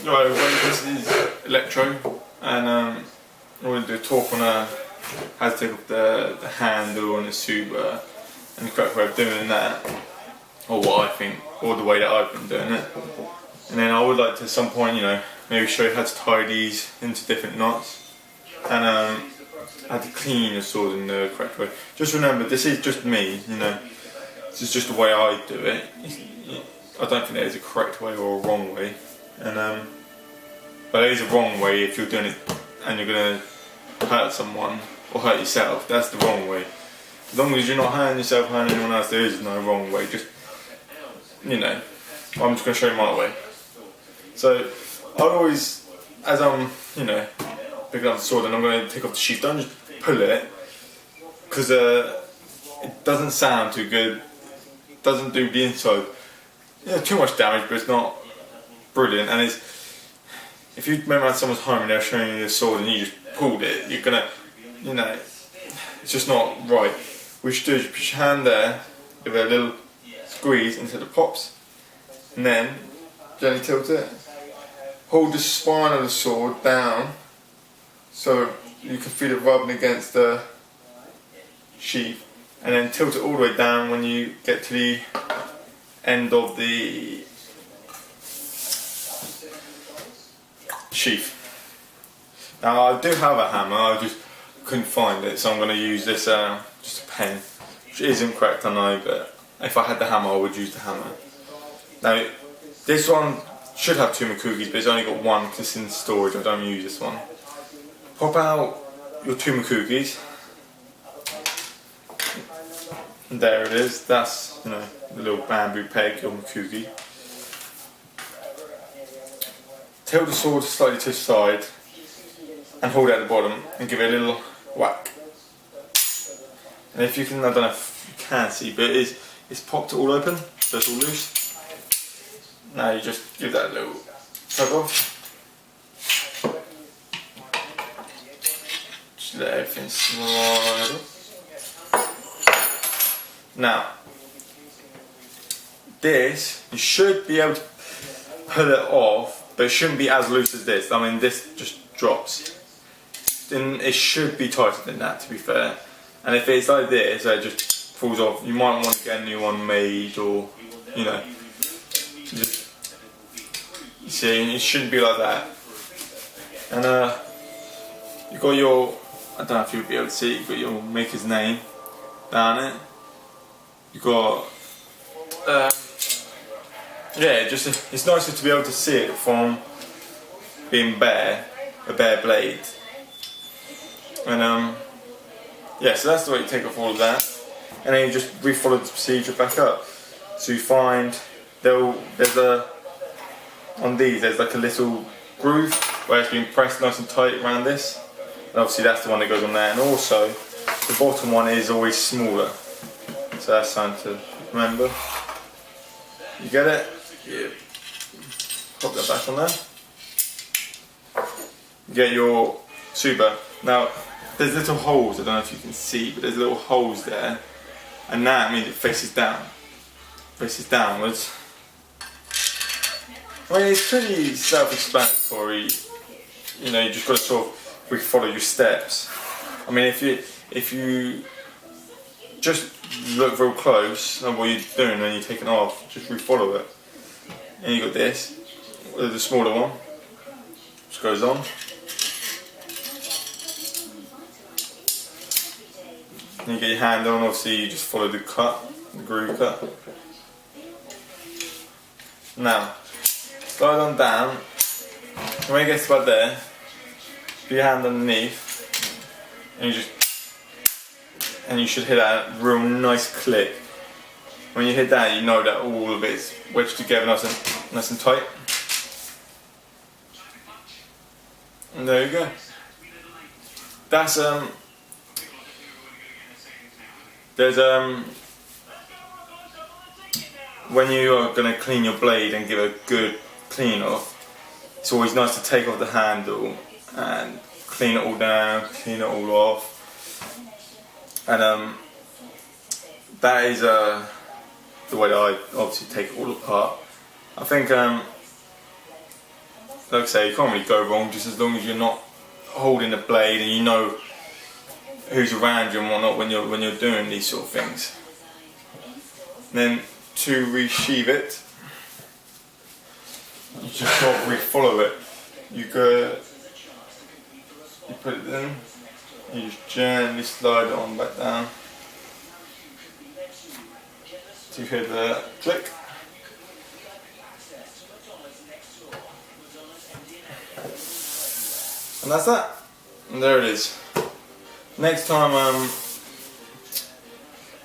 Right, well, this is Electro, and we'll do a talk on how to take off the handle on the Suba and the correct way of doing that, or what I think, or the way that I've been doing it. And then I would like to at some point, maybe show you how to tie these into different knots, and how to clean the sword in the correct way. Just remember, this is just me, this is just the way I do it. I don't think there is a correct way or a wrong way. But there is a wrong way if you're doing it and you're going to hurt someone or hurt yourself. That's the wrong way. As long as you're not hurting yourself, hurting anyone else, there is no wrong way. Just, I'm just going to show you my way. So, I always, as I'm, picking up the sword and I'm going to take off the sheath, don't just pull it, because it doesn't sound too good. It doesn't do the inside. Too much damage, but it's not brilliant. And if you remember at someone's home and they're showing you the sword and you just pulled it, you're gonna, it's just not right. What you should do is you put your hand there, give it a little squeeze until it pops, and then gently tilt it. Hold the spine of the sword down so you can feel it rubbing against the sheath, and then tilt it all the way down when you get to the end of the sheath. Now I do have a hammer, I just couldn't find it, so I'm going to use this just a pen, which isn't correct, I know, but if I had the hammer I would use the hammer. Now this one should have 2 Mikugis, but it's only got one because it's in storage. I don't use this one. Pop out your 2 Mikugis, and there it is. That's the little bamboo peg, your Mikugi. Tilt the sword slightly to the side and hold it at the bottom and give it a little whack. And if you can, I don't know if you can see, but it's popped all open, so it's all loose. Now you just give that a little tug off. Just let everything slide off. Now, this, you should be able to pull it off, but it shouldn't be as loose as this. I mean, this just drops. Then it should be tighter than that, to be fair. And if it's like this, it just falls off. You might want to get a new one made, or just, you see, it shouldn't be like that. And you've got your, I don't know if you'll be able to see, you've got your maker's name down it. You've got, it's nicer to be able to see it from being bare, a bare blade. And so that's the way you take off all of that, and then you just refollow the procedure back up. So you find there's like a little groove where it's been pressed nice and tight around this, and obviously that's the one that goes on there. And also the bottom one is always smaller, so that's something to remember. You get it? Yeah. Pop that back on there. You get your Suba. Now there's little holes, I don't know if you can see, but there's little holes there, and that means it faces down. Faces downwards. I mean, it's pretty self-explanatory. You just got to sort of follow your steps. I mean, if you just look real close at what you're doing when you're taking off, just refollow it. And you got this, the smaller one, which goes on. And you get your hand on, obviously you just follow the cut, the groove cut. Now, slide on down, and when it gets about there, put your hand underneath, and you should hit that real nice click. When you hit that, you know that all of it's wedged together nice and tight. And there you go. That's there's when you are going to clean your blade and give a good clean off, it's always nice to take off the handle and clean it all down, clean it all off. And that is the way that I obviously take it all apart. I think like I say, you can't really go wrong just as long as you're not holding the blade and you know who's around you and whatnot when you're doing these sort of things. Then to resheathe it, you just sort of re-follow it. You put it in, you just gently slide it on back down. So you hear the click. And that's that. And there it is. Next time,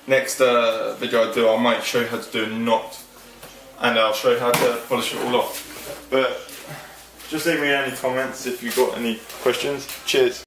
next video I do, I might show you how to do a knot, and I'll show you how to polish it all off. But just leave me any comments if you've got any questions. Cheers.